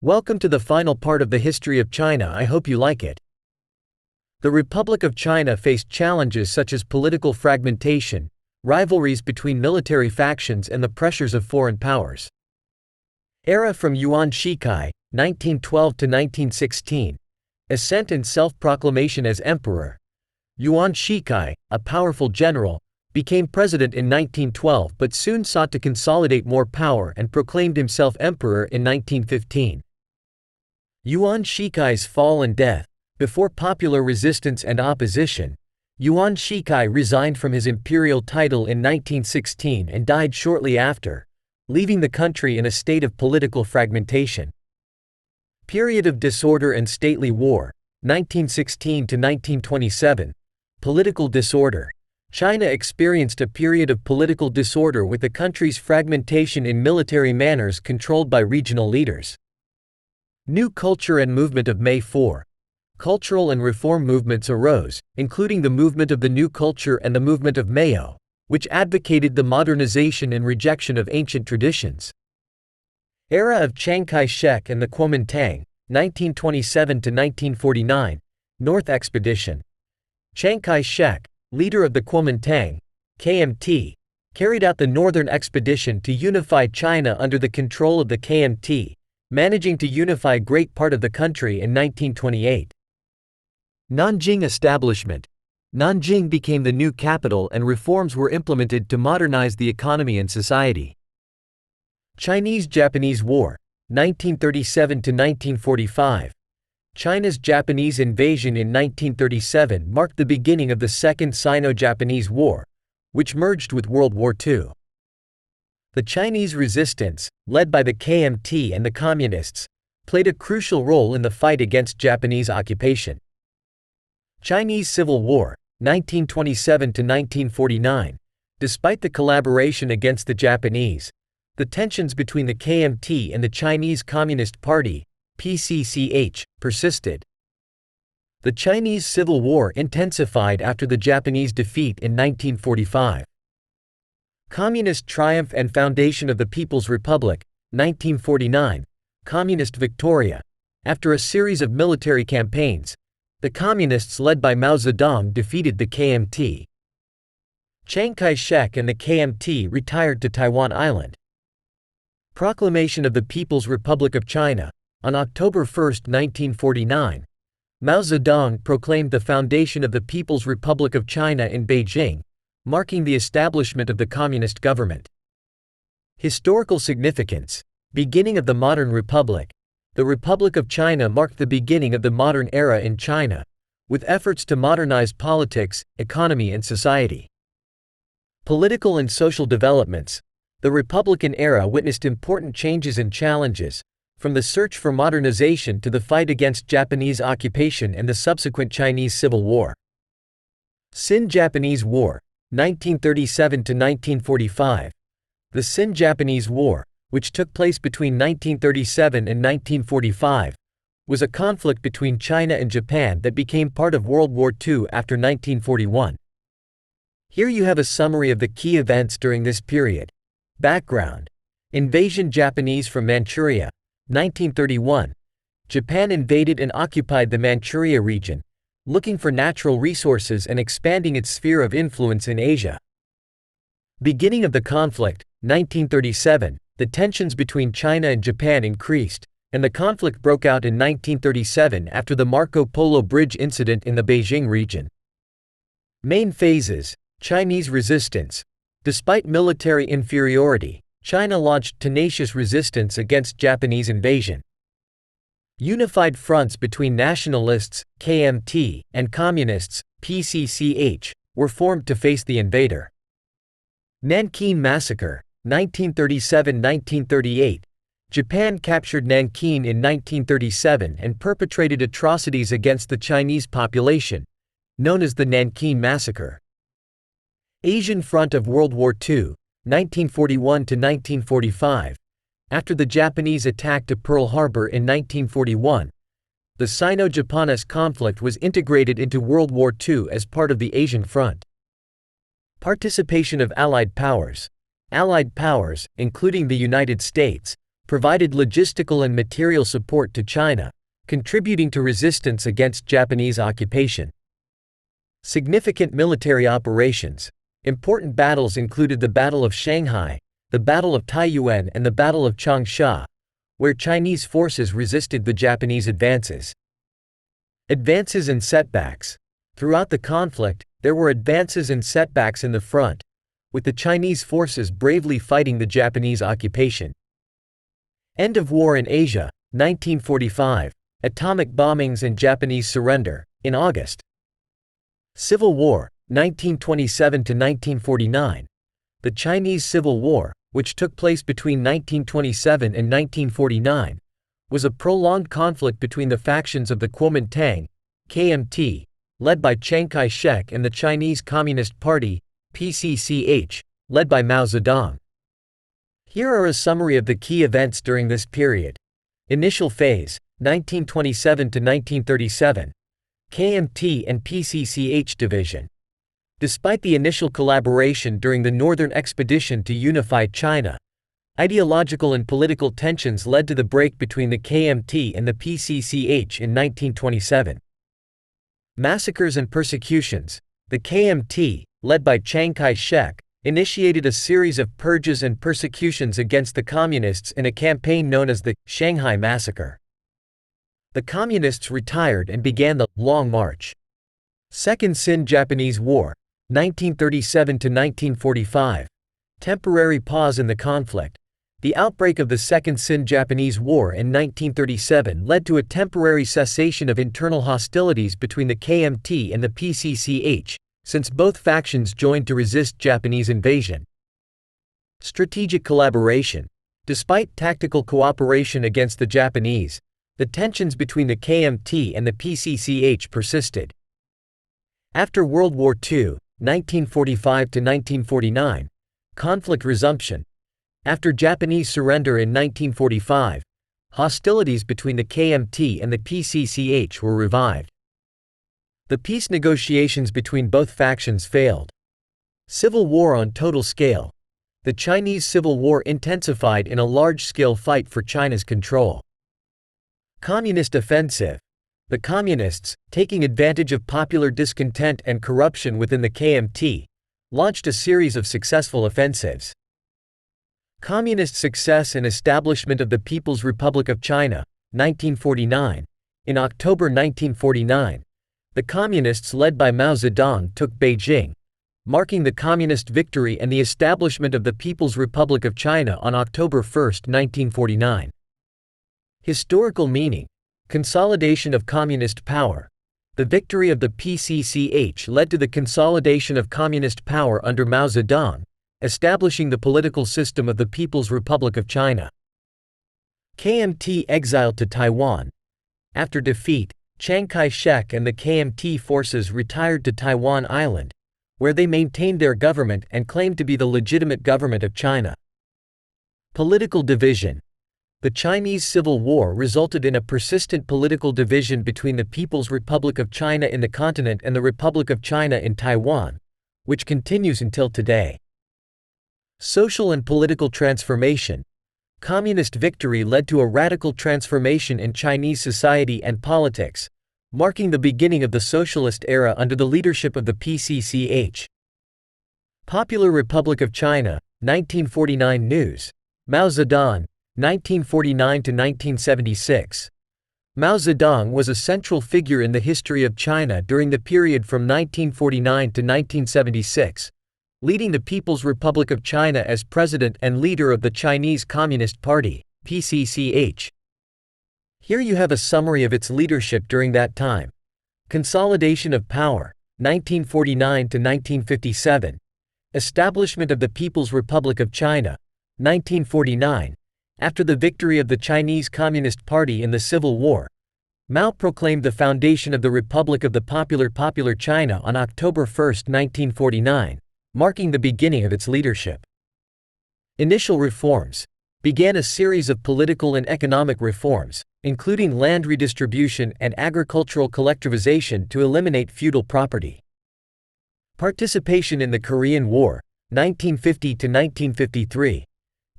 Welcome to the final part of the history of China. I hope you like it. The Republic of China faced challenges such as political fragmentation, rivalries between military factions, and the pressures of foreign powers. Era from Yuan Shikai, 1912 to 1916. Ascent and self-proclamation as emperor. Yuan Shikai, a powerful general, became president in 1912 but soon sought to consolidate more power and proclaimed himself emperor in 1915. Yuan Shikai's fall and death. Before popular resistance and opposition, Yuan Shikai resigned from his imperial title in 1916 and died shortly after, leaving the country in a state of political fragmentation. Period of disorder and stately war, 1916 to 1927. Political disorder. China experienced a period of political disorder with the country's fragmentation in military manners controlled by regional leaders. New culture and movement of May 4. Cultural and reform movements arose, including the movement of the New Culture and the movement of Mayo, which advocated the modernization and rejection of ancient traditions. Era of Chiang Kai-shek and the Kuomintang, 1927 to 1949. North Expedition. Chiang Kai-shek, leader of the Kuomintang, KMT, carried out the Northern Expedition to unify China under the control of the KMT, managing to unify a great part of the country in 1928. Nanjing establishment. Nanjing became the new capital and reforms were implemented to modernize the economy and society. Chinese-Japanese War, 1937 to 1945. China's Japanese invasion in 1937 marked the beginning of the Second Sino-Japanese War, which merged with World War II. The Chinese resistance, led by the KMT and the Communists, played a crucial role in the fight against Japanese occupation. Chinese Civil War, 1927 to 1949. Despite the collaboration against the Japanese, the tensions between the KMT and the Chinese Communist Party, PCCH, persisted. The Chinese Civil War intensified after the Japanese defeat in 1945. Communist triumph and foundation of the People's Republic, 1949. Communist victoria. After a series of military campaigns, the Communists led by Mao Zedong defeated the KMT. Chiang Kai-shek and the KMT retired to Taiwan Island. Proclamation of the People's Republic of China. On October 1, 1949, Mao Zedong proclaimed the foundation of the People's Republic of China in Beijing, marking the establishment of the communist government. Historical significance. Beginning of the modern republic. The Republic of China marked the beginning of the modern era in China, with efforts to modernize politics, economy, and society. Political and social developments. The Republican era witnessed important changes and challenges, from the search for modernization to the fight against Japanese occupation and the subsequent Chinese Civil War. Sin-Japanese War, 1937 to 1945. The Sin-Japanese War, which took place between 1937 and 1945, was a conflict between China and Japan that became part of World War II after 1941. Here you have a summary of the key events during this period. Background. Invasion Japanese from Manchuria, 1931. Japan invaded and occupied the Manchuria region, looking for natural resources and expanding its sphere of influence in Asia. Beginning of the conflict, 1937. The tensions between China and Japan increased, and the conflict broke out in 1937 after the Marco Polo Bridge incident in the Beijing region. Main phases. Chinese resistance. Despite military inferiority, China launched tenacious resistance against Japanese invasion. Unified fronts between nationalists, KMT, and communists, PCCH, were formed to face the invader. Nanking Massacre, 1937–1938. Japan captured Nanking in 1937 and perpetrated atrocities against the Chinese population, known as the Nanking Massacre. Asian Front of World War II, 1941–1945. After the Japanese attack to Pearl Harbor in 1941, the Sino-Japanese conflict was integrated into World War II as part of the Asian Front. Participation of Allied powers. Allied powers, including the United States, provided logistical and material support to China, contributing to resistance against Japanese occupation. Significant military operations. Important battles included the Battle of Shanghai, the Battle of Taiyuan and the Battle of Changsha, where Chinese forces resisted the Japanese advances. Advances and setbacks. Throughout the conflict, there were advances and setbacks in the front, with the Chinese forces bravely fighting the Japanese occupation. End of war in Asia, 1945. Atomic bombings and Japanese surrender, in August. Civil War, 1927 to 1949. The Chinese Civil War, which took place between 1927 and 1949, was a prolonged conflict between the factions of the Kuomintang, KMT, led by Chiang Kai-shek, and the Chinese Communist Party, PCCH, led by Mao Zedong. Here are a summary of the key events during this period. Initial phase, 1927 to 1937. KMT and PCCH division. Despite the initial collaboration during the Northern Expedition to unify China, ideological and political tensions led to the break between the KMT and the PCCH in 1927. Massacres and persecutions. The KMT, led by Chiang Kai-shek, initiated a series of purges and persecutions against the Communists in a campaign known as the Shanghai Massacre. The Communists retired and began the Long March. Second Sino-Japanese War, 1937 to 1945. Temporary pause in the conflict. The outbreak of the Second Sino-Japanese War in 1937 led to a temporary cessation of internal hostilities between the KMT and the PCCH, since both factions joined to resist Japanese invasion. Strategic collaboration. Despite tactical cooperation against the Japanese, the tensions between the KMT and the PCCH persisted. After World War II, 1945 to 1949, conflict resumption. After Japanese surrender in 1945, hostilities between the KMT and the PCCH were revived. The peace negotiations between both factions failed. Civil war on total scale. The Chinese Civil War intensified in a large-scale fight for China's control. Communist offensive. The Communists, taking advantage of popular discontent and corruption within the KMT, launched a series of successful offensives. Communist success and establishment of the People's Republic of China, 1949. In October 1949, the Communists led by Mao Zedong took Beijing, marking the Communist victory and the establishment of the People's Republic of China on October 1, 1949. Historical meaning. Consolidation of communist power. The victory of the PCCH led to the consolidation of communist power under Mao Zedong, establishing the political system of the People's Republic of China. KMT exiled to Taiwan. After defeat, Chiang Kai-shek and the KMT forces retired to Taiwan Island, where they maintained their government and claimed to be the legitimate government of China. Political division. The Chinese Civil War resulted in a persistent political division between the People's Republic of China in the continent and the Republic of China in Taiwan, which continues until today. Social and political transformation. Communist victory led to a radical transformation in Chinese society and politics, marking the beginning of the socialist era under the leadership of the PCCH. Popular Republic of China, 1949 News. Mao Zedong, 1949 to 1976. Mao Zedong was a central figure in the history of China during the period from 1949 to 1976, leading the People's Republic of China as president and leader of the Chinese Communist Party, PCCH. Here you have a summary of its leadership during that time. Consolidation of power, 1949 to 1957. Establishment of the People's Republic of China, 1949. After the victory of the Chinese Communist Party in the Civil War, Mao proclaimed the foundation of the Republic of the Popular China on October 1, 1949, marking the beginning of its leadership. Initial reforms. Began a series of political and economic reforms, including land redistribution and agricultural collectivization to eliminate feudal property. Participation in the Korean War, 1950 to 1953.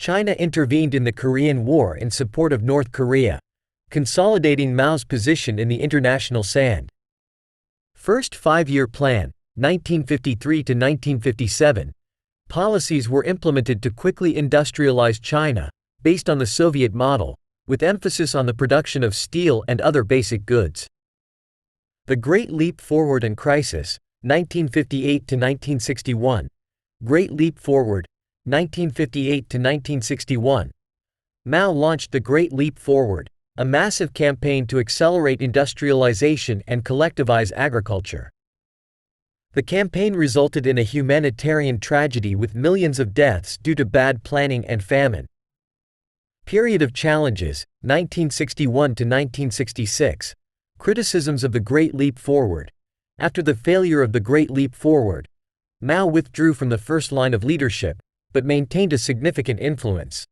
China intervened in the Korean War in support of North Korea, consolidating Mao's position in the international sand. First Five-Year Plan, 1953 to 1957. Policies were implemented to quickly industrialize China, based on the Soviet model, with emphasis on the production of steel and other basic goods. The Great Leap Forward and Crisis, 1958 to 1961. Great Leap Forward, 1958 to 1961. Mao launched the Great Leap Forward, a massive campaign to accelerate industrialization and collectivize agriculture. The campaign resulted in a humanitarian tragedy with millions of deaths due to bad planning and famine. Period of challenges, 1961 to 1966. Criticisms of the Great Leap Forward. After the failure of the Great Leap Forward, Mao withdrew from the first line of leadership, but maintained a significant influence.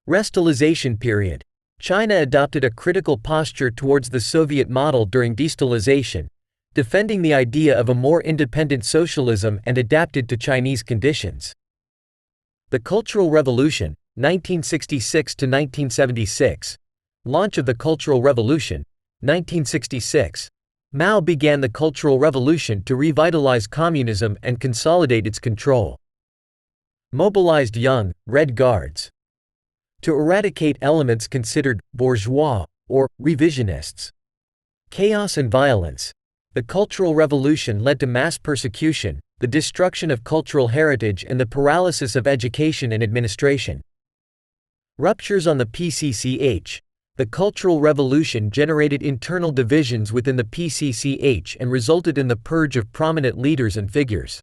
Restalization period. China adopted a critical posture towards the Soviet model during destalization, defending the idea of a more independent socialism and adapted to Chinese conditions. The Cultural Revolution, 1966 to 1976. Launch of the Cultural Revolution, 1966. Mao began the Cultural Revolution to revitalize communism and consolidate its control. Mobilized young, Red Guards. To eradicate elements considered bourgeois or revisionists. Chaos and violence. The Cultural Revolution led to mass persecution, the destruction of cultural heritage, and the paralysis of education and administration. Ruptures on the PCCH. The Cultural Revolution generated internal divisions within the PCCH and resulted in the purge of prominent leaders and figures.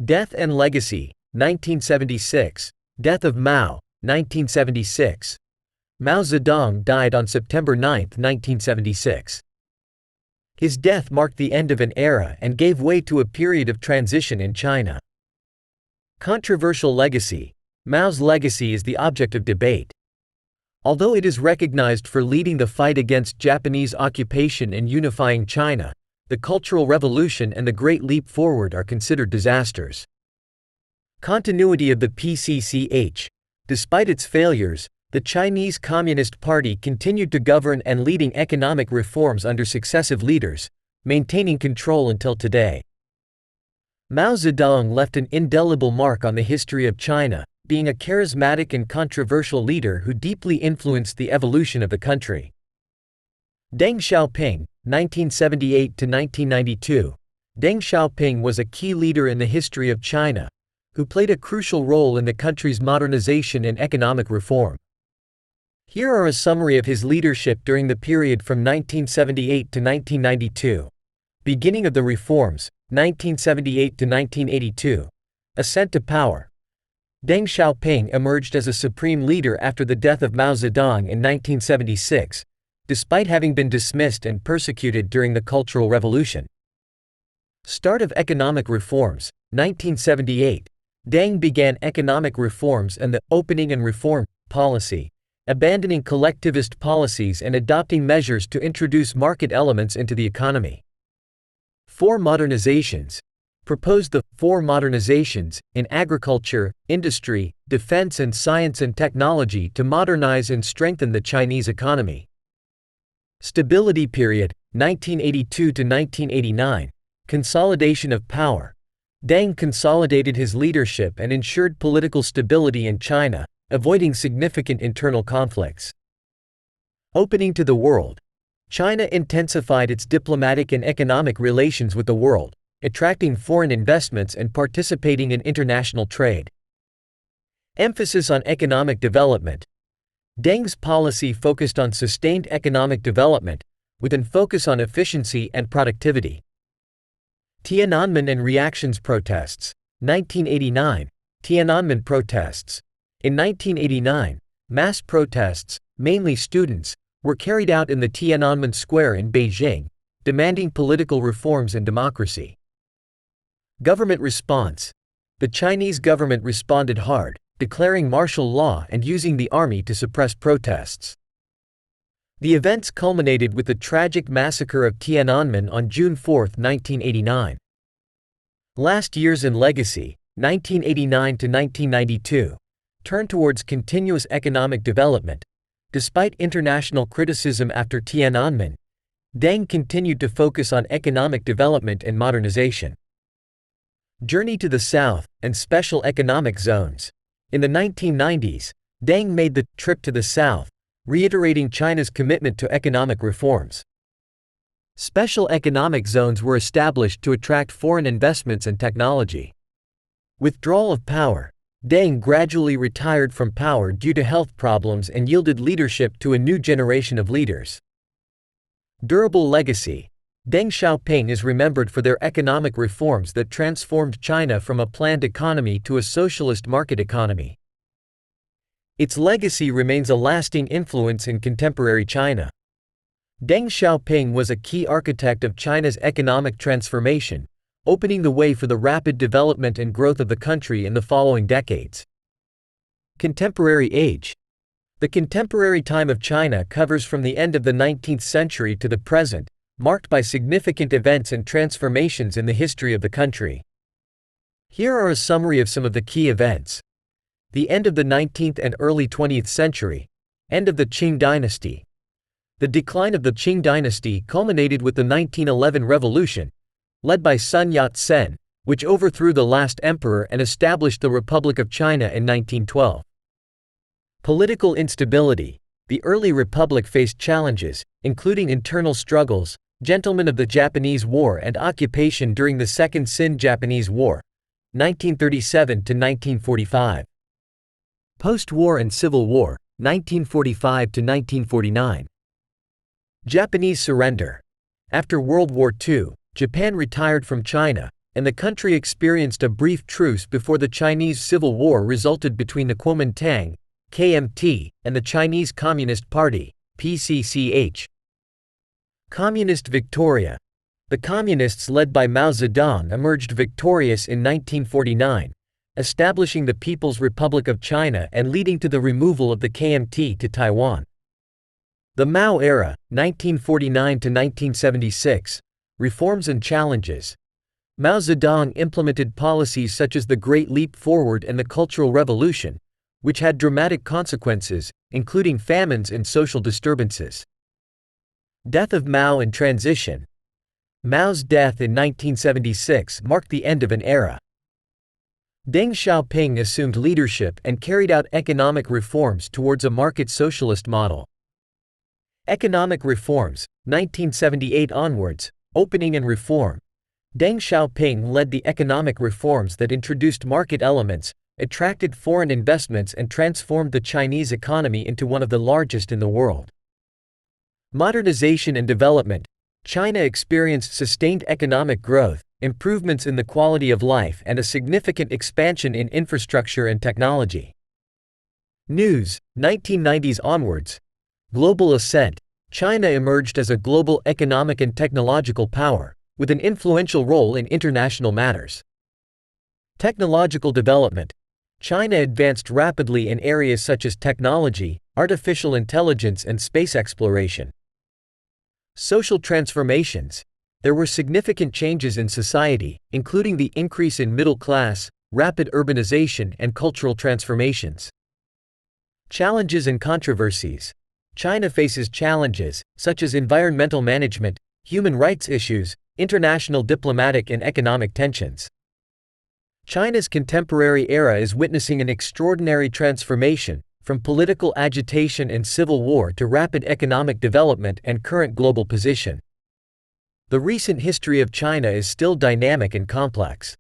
Death and legacy, 1976. Death of Mao, 1976. Mao Zedong died on September 9, 1976. His death marked the end of an era and gave way to a period of transition in China. Controversial legacy. Mao's legacy is the object of debate. Although it is recognized for leading the fight against Japanese occupation and unifying China, the Cultural Revolution and the Great Leap Forward are considered disasters. Continuity of the PCCH. Despite its failures, the Chinese Communist Party continued to govern and leading economic reforms under successive leaders, maintaining control until today. Mao Zedong left an indelible mark on the history of China, being a charismatic and controversial leader who deeply influenced the evolution of the country. Deng Xiaoping, 1978 to 1992. Deng Xiaoping was a key leader in the history of China, who played a crucial role in the country's modernization and economic reform. Here are a summary of his leadership during the period from 1978 to 1992. Beginning of the reforms, 1978 to 1982. Ascent to power. Deng Xiaoping emerged as a supreme leader after the death of Mao Zedong in 1976, despite having been dismissed and persecuted during the Cultural Revolution. Start of economic reforms, 1978. Deng began economic reforms and the opening and reform policy, abandoning collectivist policies and adopting measures to introduce market elements into the economy. Four modernizations. Proposed the four modernizations in agriculture, industry, defense, and science and technology to modernize and strengthen the Chinese economy. Stability period, 1982 to 1989. Consolidation of power. Deng consolidated his leadership and ensured political stability in China, avoiding significant internal conflicts. Opening to the world. China intensified its diplomatic and economic relations with the world, attracting foreign investments and participating in international trade. Emphasis on economic development. Deng's policy focused on sustained economic development, with an focus on efficiency and productivity. Tiananmen and reactions protests. 1989. Tiananmen protests. In 1989, mass protests, mainly students, were carried out in the Tiananmen Square in Beijing, demanding political reforms and democracy. Government response. The Chinese government responded hard, declaring martial law and using the army to suppress protests. The events culminated with the tragic massacre of Tiananmen on June 4, 1989. Last years in legacy, 1989 to 1992. turned towards continuous economic development. Despite international criticism after Tiananmen, Deng continued to focus on economic development and modernization. Journey to the South and Special Economic Zones. In the 1990s, Deng made the trip to the South, reiterating China's commitment to economic reforms. Special economic zones were established to attract foreign investments and technology. Withdrawal of power. Deng gradually retired from power due to health problems and yielded leadership to a new generation of leaders. Durable legacy. Deng Xiaoping is remembered for their economic reforms that transformed China from a planned economy to a socialist market economy. Its legacy remains a lasting influence in contemporary China. Deng Xiaoping was a key architect of China's economic transformation, opening the way for the rapid development and growth of the country in the following decades. Contemporary age. The contemporary time of China covers from the end of the 19th century to the present, marked by significant events and transformations in the history of the country. Here are a summary of some of the key events. The end of the 19th and early 20th century. End of the Qing dynasty. The decline of the Qing dynasty culminated with the 1911 revolution, led by Sun Yat-sen, which overthrew the last emperor and established the Republic of China in 1912. Political instability. The early republic faced challenges, including internal struggles, gentlemen of the Japanese War and occupation during the Second Sino-Japanese War, 1937 to 1945. Post-war and Civil War, 1945 to 1949. Japanese surrender. After World War II, Japan retired from China, and the country experienced a brief truce before the Chinese Civil War resulted between the Kuomintang, KMT, and the Chinese Communist Party, PCCH. Communist Victoria. The Communists led by Mao Zedong emerged victorious in 1949, establishing the People's Republic of China and leading to the removal of the KMT to Taiwan. The Mao era, 1949 to 1976. Reforms and challenges. Mao Zedong implemented policies such as the Great Leap Forward and the Cultural Revolution, which had dramatic consequences, including famines and social disturbances. Death of Mao and transition. Mao's death in 1976 marked the end of an era. Deng Xiaoping assumed leadership and carried out economic reforms towards a market socialist model. Economic reforms, 1978 onwards. Opening and reform. Deng Xiaoping led the economic reforms that introduced market elements, attracted foreign investments and transformed the Chinese economy into one of the largest in the world. Modernization and development. China experienced sustained economic growth, improvements in the quality of life and a significant expansion in infrastructure and technology. News, 1990s onwards. Global ascent. China emerged as a global economic and technological power, with an influential role in international matters. Technological development. China advanced rapidly in areas such as technology, artificial intelligence and space exploration. Social transformations. There were significant changes in society, including the increase in middle class, rapid urbanization and cultural transformations. Challenges and controversies. China faces challenges, such as environmental management, human rights issues, international diplomatic and economic tensions. China's contemporary era is witnessing an extraordinary transformation, from political agitation and civil war to rapid economic development and current global position. The recent history of China is still dynamic and complex.